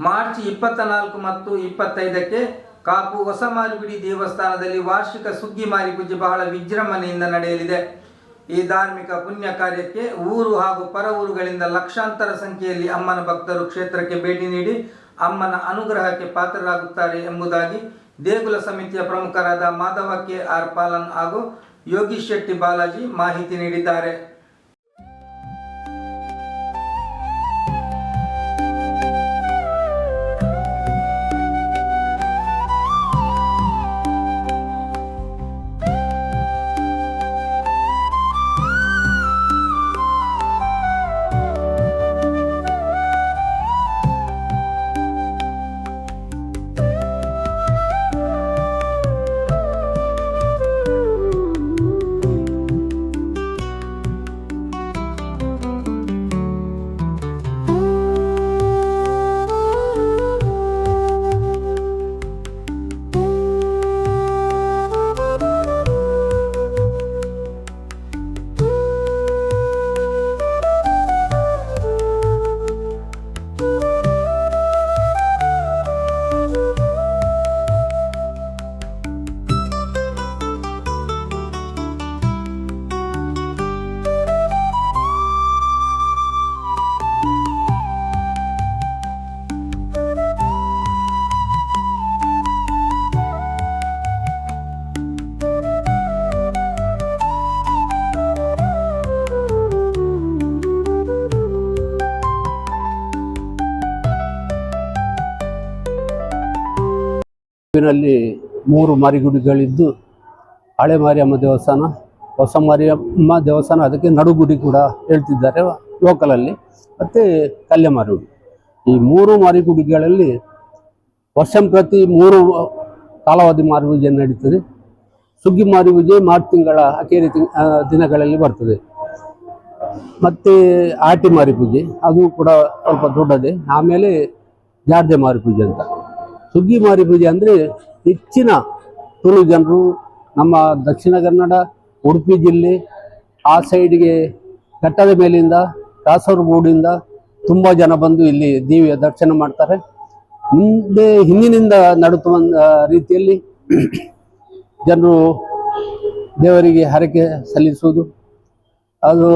March 24 ಮತ್ತು 25ಕ್ಕೆ ಕಾಪು ಹೊಸಮಾರಿಗುಡಿ ದೇವಸ್ಥಾನದಲ್ಲಿ ವಾರ್ಷಿಕ ಸುಗ್ಗಿ ಮಾರಿ ಪೂಜೆ ಬಹಳ ವಿಜೃಂಭಣೆಯಿಂದ ನಡೆಯಲಿದೆ. ಈ ಧಾರ್ಮಿಕ ಪುಣ್ಯ ಕಾರ್ಯಕ್ಕೆ ಊರು ಹಾಗೂ ಪರ ಊರುಗಳಿಂದ ಲಕ್ಷಾಂತರ ಸಂಖ್ಯೆಯಲ್ಲಿ ಅಮ್ಮನ ಭಕ್ತರು ಕ್ಷೇತ್ರಕ್ಕೆ ಭೇಟಿ ನೀಡಿ ಅಮ್ಮನ ಅನುಗ್ರಹಕ್ಕೆ ಪಾತ್ರರಾಗುತ್ತಾರೆ ಎಂಬುದಾಗಿ ದೇಗುಲ ಸಮಿತಿಯ ಪ್ರಮುಖರಾದ ಮಾಧವ ಕೆ.ಆರ್. ಪಾಲನ್ ಹಾಗೂ ಯೋಗೀಶ್ ಶೆಟ್ಟಿ ಬಾಲಾಜಿ ಮಾಹಿತಿ ನೀಡಿದ್ದಾರೆ. ನಲ್ಲಿ 3 ಮಾರಿಗುಡಿಗಳಿದ್ದು ಹಳೆ ಮಾರಿಯಮ್ಮ ದೇವಸ್ಥಾನ, ಹೊಸ ಮಾರಿಯಮ್ಮ ದೇವಸ್ಥಾನ, ಅದಕ್ಕೆ ನಡುಗುಡಿ ಕೂಡ ಹೇಳ್ತಿದ್ದಾರೆ ಲೋಕಲಲ್ಲಿ, ಮತ್ತು ಕಲ್ಯ ಮಾರಿಗುಡಿ. ಈ 3 ಮಾರಿಗುಡಿಗಳಲ್ಲಿ ವರ್ಷಂಪ್ರತಿ 3 ಕಾಲಾವಧಿ ಮಾರಿಪೂಜೆ ನಡೀತದೆ. ಸುಗ್ಗಿ ಮಾರಿಪೂಜೆ ಮಾರ್ಚ್ ತಿಂಗಳ ಅಖೇರಿ ದಿನಗಳಲ್ಲಿ ಬರ್ತದೆ. ಮತ್ತು ಆಟಿ ಮಾರಿಪೂಜೆ ಅದು ಕೂಡ ಸ್ವಲ್ಪ ದೊಡ್ಡದೇ. ಆಮೇಲೆ ಜಾರ್ಜೆ ಮಾರಿಪೂಜೆ ಅಂತ. ಸುಗ್ಗಿ ಮಾರಿಪೂಜೆ ಅಂದರೆ ಹೆಚ್ಚಿನ ತುಳು ಜನರು ನಮ್ಮ ದಕ್ಷಿಣ ಕನ್ನಡ, ಉಡುಪಿ ಜಿಲ್ಲೆ ಆ ಸೈಡ್ಗೆ ಘಟ್ಟದ ಮೇಲಿಂದ, ಕಾಸರಗೋಡಿಂದ ತುಂಬ ಜನ ಬಂದು ಇಲ್ಲಿ ದೇವಿಯ ದರ್ಶನ ಮಾಡ್ತಾರೆ. ಹಿಂದಿನಿಂದ ನಡುತ್ತ ಬಂದ ರೀತಿಯಲ್ಲಿ ಜನರು ದೇವರಿಗೆ ಹರಕೆ ಸಲ್ಲಿಸುವುದು, ಅದು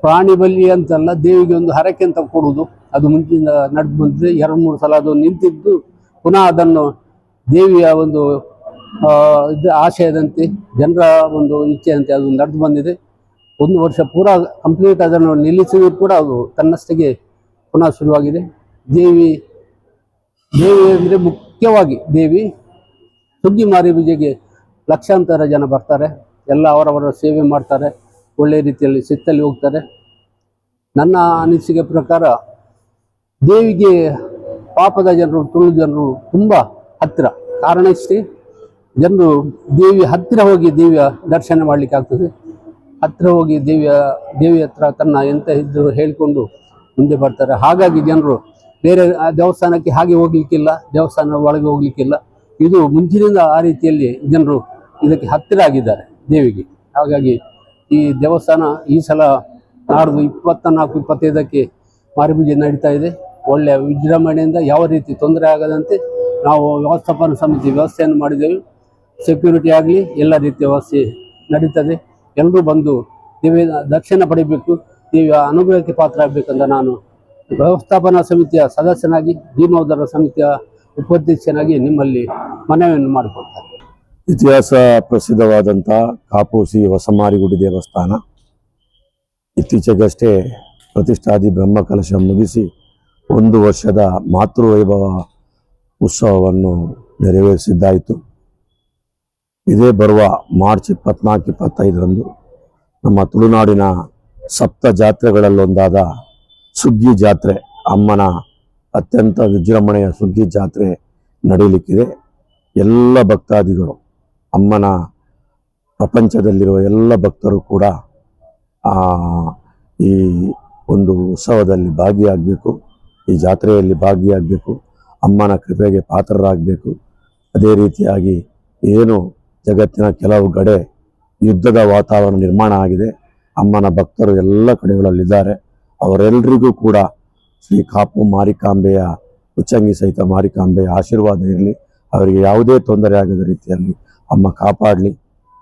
ಪ್ರಾಣಿ ಬಲಿ ಅಂತಲ್ಲ, ದೇವಿಗೆ ಒಂದು ಹರಕೆ ಅಂತ ಕೊಡುವುದು. ಅದು ಮುಂಚಿನಿಂದ ನಡೆದು ಬಂದಿದೆ. 2-3 ಸಲ ಅದು ನಿಂತಿದ್ದು ಪುನಃ ಅದನ್ನು ದೇವಿಯ ಒಂದು ಆಶಯದಂತೆ, ಜನರ ಒಂದು ಇಚ್ಛೆಯಂತೆ ಅದು ನಡೆದು ಬಂದಿದೆ. 1 ವರ್ಷ ಪೂರ ಕಂಪ್ಲೀಟ್ ಅದನ್ನು ನಿಲ್ಲಿಸಿದರೂ ಕೂಡ ಅದು ತನ್ನಷ್ಟಿಗೆ ಪುನಃ ಶುರುವಾಗಿದೆ. ದೇವಿ ಅಂದರೆ ಮುಖ್ಯವಾಗಿ ದೇವಿ ಸುಗ್ಗಿ ಮಾರಿ ಪೂಜೆಗೆ ಲಕ್ಷಾಂತರ ಜನ ಬರ್ತಾರೆ. ಎಲ್ಲ ಅವರವರ ಸೇವೆ ಮಾಡ್ತಾರೆ, ಒಳ್ಳೆಯ ರೀತಿಯಲ್ಲಿ ಸಿತ್ತಲ್ಲಿ ಹೋಗ್ತಾರೆ. ನನ್ನ ಅನಿಸಿಕೆ ಪ್ರಕಾರ ದೇವಿಗೆ ಪಾಪದ ಜನರು, ತುಳು ಜನರು ತುಂಬ ಹತ್ತಿರ. ಕಾರಣ ಇಷ್ಟೇ, ಜನರು ದೇವಿ ಹತ್ತಿರ ಹೋಗಿ ದೇವಿಯ ದರ್ಶನ ಮಾಡಲಿಕ್ಕೆ ಆಗ್ತದೆ. ಹತ್ತಿರ ಹೋಗಿ ದೇವಿ ಹತ್ರ ತನ್ನ ಎಂತ ಇದ್ದರೂ ಹೇಳಿಕೊಂಡು ಮುಂದೆ ಬರ್ತಾರೆ. ಹಾಗಾಗಿ ಜನರು ಬೇರೆ ದೇವಸ್ಥಾನಕ್ಕೆ ಹಾಗೆ ಹೋಗ್ಲಿಕ್ಕಿಲ್ಲ, ದೇವಸ್ಥಾನ ಒಳಗೆ ಹೋಗ್ಲಿಕ್ಕಿಲ್ಲ. ಇದು ಮುಂಚಿನಿಂದ ಆ ರೀತಿಯಲ್ಲಿ ಜನರು ಇದಕ್ಕೆ ಹತ್ತಿರ ಆಗಿದ್ದಾರೆ ದೇವಿಗೆ. ಹಾಗಾಗಿ ಈ ದೇವಸ್ಥಾನ ಈ ಸಲ ನಾಡ್ದು 24-25ಕ್ಕೆ ಮಾರಿಪೂಜೆ ನಡೀತಾ ಇದೆ. ಒಳ್ಳೆಯ ವಿಜೃಂಭಣೆಯಿಂದ, ಯಾವ ರೀತಿ ತೊಂದರೆ ಆಗದಂತೆ ನಾವು ವ್ಯವಸ್ಥಾಪನಾ ಸಮಿತಿ ವ್ಯವಸ್ಥೆಯನ್ನು ಮಾಡಿದ್ದೇವೆ. ಸೆಕ್ಯೂರಿಟಿ ಆಗಲಿ ಎಲ್ಲ ರೀತಿಯ ವ್ಯವಸ್ಥೆ ನಡೀತದೆ. ಎಲ್ಲರೂ ಬಂದು ದೇವಿಯ ದರ್ಶನ ಪಡಿಬೇಕು, ದೇವಿಯ ಅನುಗ್ರಹಕ್ಕೆ ಪಾತ್ರ ಆಗಬೇಕಂತ ನಾನು ವ್ಯವಸ್ಥಾಪನಾ ಸಮಿತಿಯ ಸದಸ್ಯನಾಗಿ, ಜೀರ್ಣೋದ್ಧಾರ ಸಮಿತಿಯ ಉಪಾಧ್ಯಕ್ಷನಾಗಿ ನಿಮ್ಮಲ್ಲಿ ಮನವಿಯನ್ನು ಮಾಡಿಕೊಡ್ತಾರೆ. ಇತಿಹಾಸ ಪ್ರಸಿದ್ಧವಾದಂಥ ಕಾಪೋಸಿ ಹೊಸಮಾರಿಗುಡಿ ದೇವಸ್ಥಾನ ಇತ್ತೀಚೆಗಷ್ಟೇ ಪ್ರತಿಷ್ಠಾದಿ ಬ್ರಹ್ಮಕಲಶ ಮುಗಿಸಿ 1 ವರ್ಷದ ಮಾತೃವೈಭವ ಉತ್ಸವವನ್ನು ನೆರವೇರಿಸಿದ್ದಾಯಿತು. ಇದೇ ಬರುವ ಮಾರ್ಚ್ 24-25ರಂದು ನಮ್ಮ ತುಳುನಾಡಿನ ಸಪ್ತ ಜಾತ್ರೆಗಳಲ್ಲೊಂದಾದ ಸುಗ್ಗಿ ಜಾತ್ರೆ, ಅಮ್ಮನ ಅತ್ಯಂತ ವಿಜೃಂಭಣೆಯ ಸುಗ್ಗಿ ಜಾತ್ರೆ ನಡೆಯಲಿಕ್ಕಿದೆ. ಎಲ್ಲ ಭಕ್ತಾದಿಗಳು, ಅಮ್ಮನ ಪ್ರಪಂಚದಲ್ಲಿರುವ ಎಲ್ಲ ಭಕ್ತರು ಕೂಡ ಈ ಒಂದು ಉತ್ಸವದಲ್ಲಿ ಭಾಗಿಯಾಗಬೇಕು, ಈ ಜಾತ್ರೆಯಲ್ಲಿ ಭಾಗಿಯಾಗಬೇಕು, ಅಮ್ಮನ ಕೃಪೆಗೆ ಪಾತ್ರರಾಗಬೇಕು. ಅದೇ ರೀತಿಯಾಗಿ ಏನು ಜಗತ್ತಿನ ಕೆಲವು ಕಡೆ ಯುದ್ಧದ ವಾತಾವರಣ ನಿರ್ಮಾಣ ಆಗಿದೆ, ಅಮ್ಮನ ಭಕ್ತರು ಎಲ್ಲ ಕಡೆಗಳಲ್ಲಿದ್ದಾರೆ. ಅವರೆಲ್ಲರಿಗೂ ಕೂಡ ಶ್ರೀ ಕಾಪು ಮಾರಿಕಾಂಬೆಯ ಉಚ್ಚಂಗಿ ಸಹಿತ ಮಾರಿಕಾಂಬೆಯ ಆಶೀರ್ವಾದ ಇರಲಿ. ಅವರಿಗೆ ಯಾವುದೇ ತೊಂದರೆ ಆಗದ ರೀತಿಯಲ್ಲಿ ಅಮ್ಮ ಕಾಪಾಡಲಿ.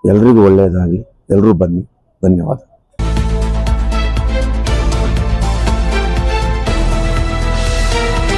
ಎಲ್ರಿಗೂ ಒಳ್ಳೆಯದಾಗಲಿ. ಎಲ್ಲರೂ ಬನ್ನಿ. ಧನ್ಯವಾದ.